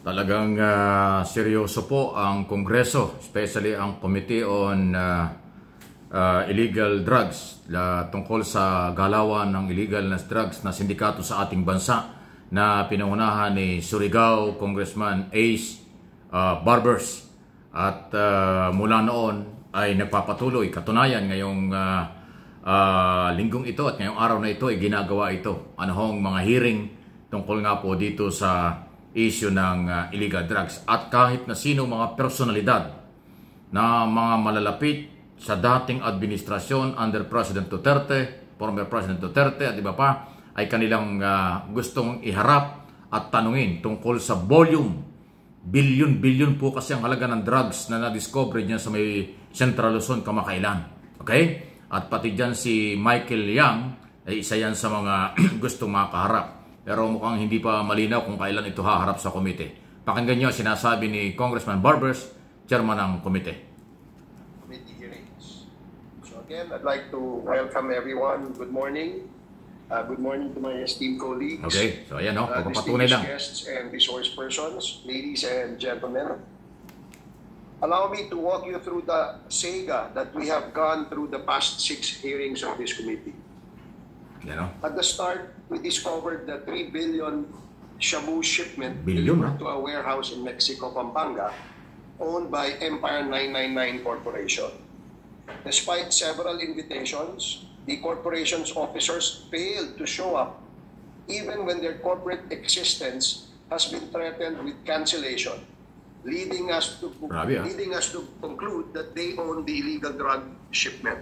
Talagang seryoso po ang Kongreso, especially ang Committee on Illegal Drugs tungkol sa galawan ng illegal na drugs na sindikato sa ating bansa na pinangunahan ni Surigao Congressman Ace Barbers. At mula noon ay nagpapatuloy. Katunayan ngayong linggong ito at ngayong araw na ito ay ginagawa ito. Anong mga hearing tungkol nga po dito sa issue ng illegal drugs. At kahit na sino mga personalidad na mga malalapit sa dating administrasyon under President Duterte, former President Duterte at iba pa, ay kanilang gustong iharap at tanungin tungkol sa volume. Bilyon po kasi ang halaga ng drugs na na-discover niya sa may Central Luzon kamakailan. Okay? At pati dyan si Michael Yang, ay isa yan sa mga gustong makaharap. Pero mukhang hindi pa malinaw kung kailan ito haharap sa komite. Pakinggan nyo sinasabi ni Congressman Barbers, chairman ng komite. Committee hearings. So again, I'd like to welcome everyone. Good morning. Good morning to my esteemed colleagues. Okay, so ayan o, pagpapatunay lang. Guests and resource persons, ladies and gentlemen. Allow me to walk you through the saga that we have gone through the past 6 hearings of this committee. At the start, we discovered the 3 billion shabu shipment delivered to a warehouse in Mexico, Pampanga, owned by Empire 999 Corporation. Despite several invitations, the corporation's officers failed to show up even when their corporate existence has been threatened with cancellation, leading us to conclude that they own the illegal drug shipment.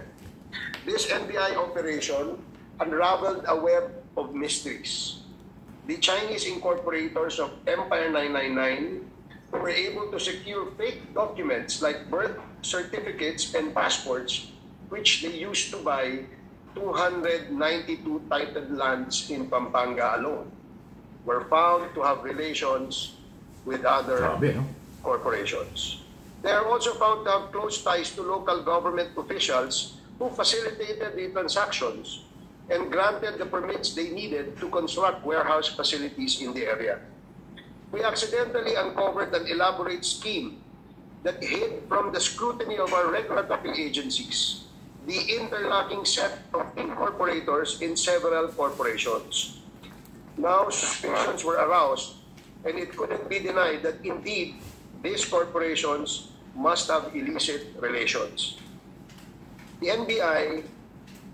This NBI operation unraveled a web of mysteries. The Chinese incorporators of Empire 999 were able to secure fake documents like birth certificates and passports, which they used to buy 292 titled lands in Pampanga alone, were found to have relations with other corporations. They are also found to have close ties to local government officials who facilitated the transactions and granted the permits they needed to construct warehouse facilities in the area. We accidentally uncovered an elaborate scheme that hid from the scrutiny of our regulatory agencies the interlocking set of incorporators in several corporations. Now suspicions were aroused, and it couldn't be denied that indeed these corporations must have illicit relations. The NBI,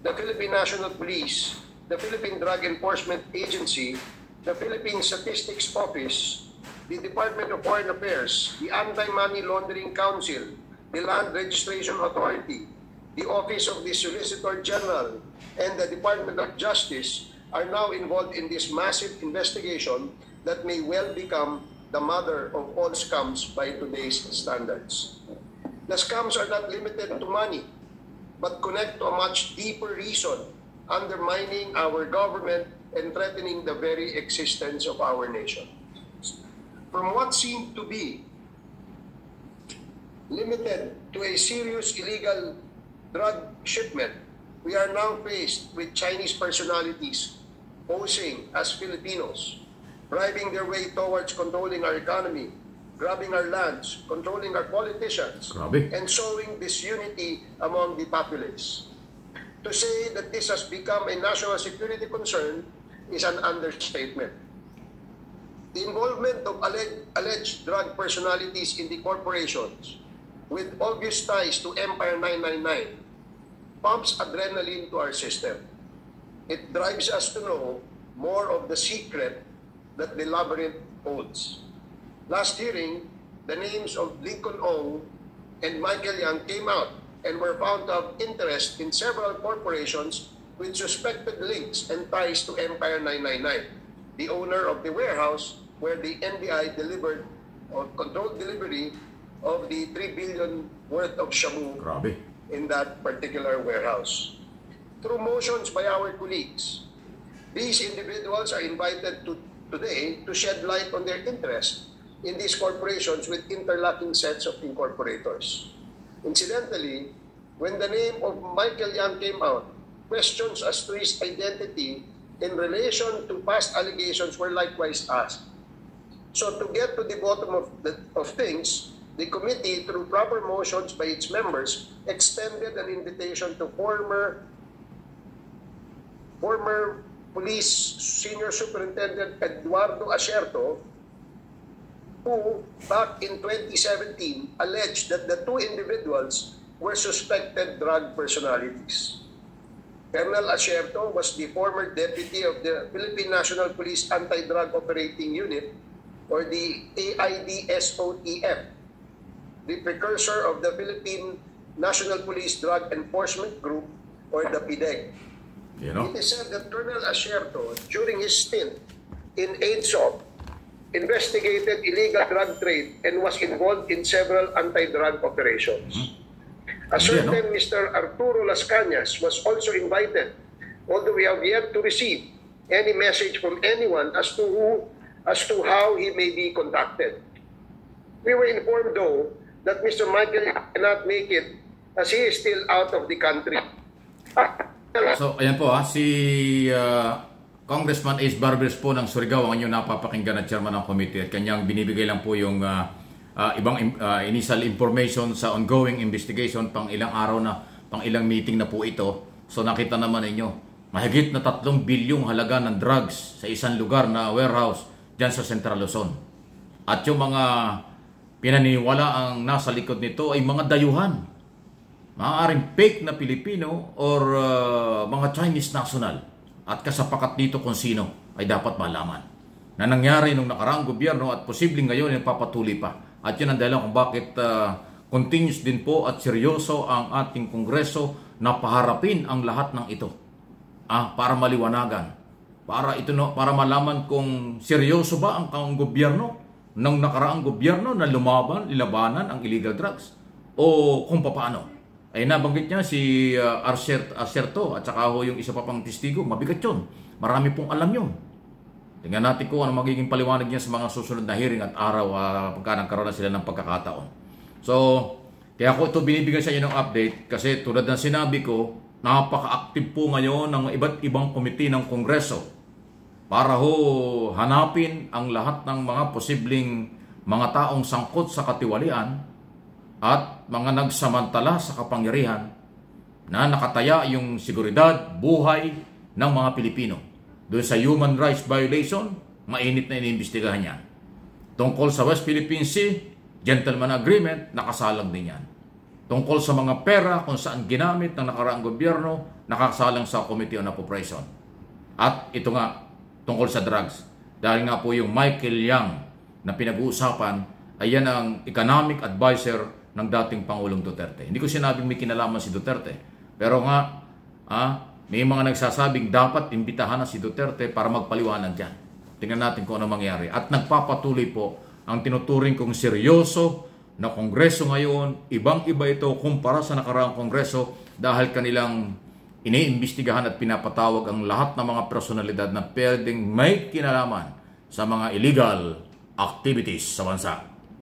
the Philippine National Police, the Philippine Drug Enforcement Agency, the Philippine Statistics Office, the Department of Foreign Affairs, the Anti-Money Laundering Council, the Land Registration Authority, the Office of the Solicitor General, and the Department of Justice are now involved in this massive investigation that may well become the mother of all scams by today's standards. The scams are not limited to money, but connect to a much deeper reason, undermining our government and threatening the very existence of our nation. From what seemed to be limited to a serious illegal drug shipment, we are now faced with Chinese personalities posing as Filipinos, bribing their way towards controlling our economy, grabbing our lands, controlling our politicians, and sowing disunity among the populace. To say that this has become a national security concern is an understatement. The involvement of alleged drug personalities in the corporations with obvious ties to Empire 999 pumps adrenaline to our system. It drives us to know more of the secret that the labyrinth holds. Last hearing, the names of Lincoln Ong and Michael Yang came out and were found to have interest in several corporations with suspected links and ties to Empire 999, the owner of the warehouse where the NBI delivered or controlled delivery of the 3 billion worth of shabu in that particular warehouse. Through motions by our colleagues, these individuals are invited today to shed light on their interest in these corporations with interlocking sets of incorporators. Incidentally, when the name of Michael Yang came out, questions as to his identity in relation to past allegations were likewise asked. So to get to the bottom of things, the committee, through proper motions by its members, extended an invitation to former Police Senior Superintendent Eduardo Asierto, who back in 2017 alleged that the two individuals were suspected drug personalities. Colonel Asierto was the former deputy of the Philippine National Police Anti-Drug Operating Unit, or the AIDSOTF, the precursor of the Philippine National Police Drug Enforcement Group, or the PDEG. You know? It is said that Colonel Asierto, during his stint in AIDSOP, investigated illegal drug trade and was involved in several anti-drug operations. A certain Mr. Arturo Las Cañas was also invited, although we have yet to receive any message from anyone as to how he may be contacted. We were informed, though, that Mr. Michael cannot make it as he is still out of the country. So, ayan po si Congressman Ace Barbers po ng Surigao ang inyong napapakinggan na chairman ng committee, at kanyang binibigay lang po yung ibang initial information sa ongoing investigation, pang ilang araw na, pang ilang meeting na po ito. So nakita naman ninyo, mahigit na 3 bilyong halaga ng drugs sa isang lugar na warehouse dyan sa Central Luzon. At yung mga pinaniniwala ang nasa likod nito ay mga dayuhan, maaaring fake na Pilipino or mga Chinese national. At kasapakat dito kung sino ay dapat malaman na nangyari nung nakaraang gobyerno at posibleng ngayon ay papatuloy pa. At yun ang dahilan kung bakit continuous din po at seryoso ang ating Kongreso na paharapin ang lahat ng ito. Para maliwanagan. Para malaman kung seryoso ba ang gobyerno ng nakaraang gobyerno na lilabanan ang illegal drugs, o kung paano. Ay nabanggit niya si Asierto at saka yung isa pa pang testigo. Mabigat yun. Marami pong alam yun. Tingnan natin kung ano magiging paliwanag niya sa mga susunod na hearing at araw pagka nagkaroon na sila ng pagkakataon. So, kaya ko ito binibigyan sa inyo ng update kasi tulad ng sinabi ko, napaka-active po ngayon ng iba't ibang komite ng Kongreso para hanapin ang lahat ng mga posibleng mga taong sangkot sa katiwalian at mga nagsamantala sa kapangyarihan na nakataya yung seguridad, buhay ng mga Pilipino. Doon sa human rights violation, mainit na iniimbestigahan yan. Tungkol sa West Philippine Sea, gentleman agreement, nakasalang din yan. Tungkol sa mga pera kung saan ginamit ng nakaraang gobyerno, nakasalang sa Committee on Appropriation. At ito nga, tungkol sa drugs. Dahil nga po yung Michael Yang na pinag-uusapan, ay yan ang economic advisor ng dating Pangulong Duterte. Hindi ko sinabing may kinalaman si Duterte. Pero nga, may mga nagsasabing dapat imbitahan na si Duterte para magpaliwanag dyan. Tingnan natin kung ano mangyari. At nagpapatuloy po ang tinuturing kong seryoso na Kongreso ngayon. Ibang-iba ito kumpara sa nakaraang Kongreso dahil kanilang iniimbestigahan at pinapatawag ang lahat ng mga personalidad na pwedeng may kinalaman sa mga illegal activities sa bansa.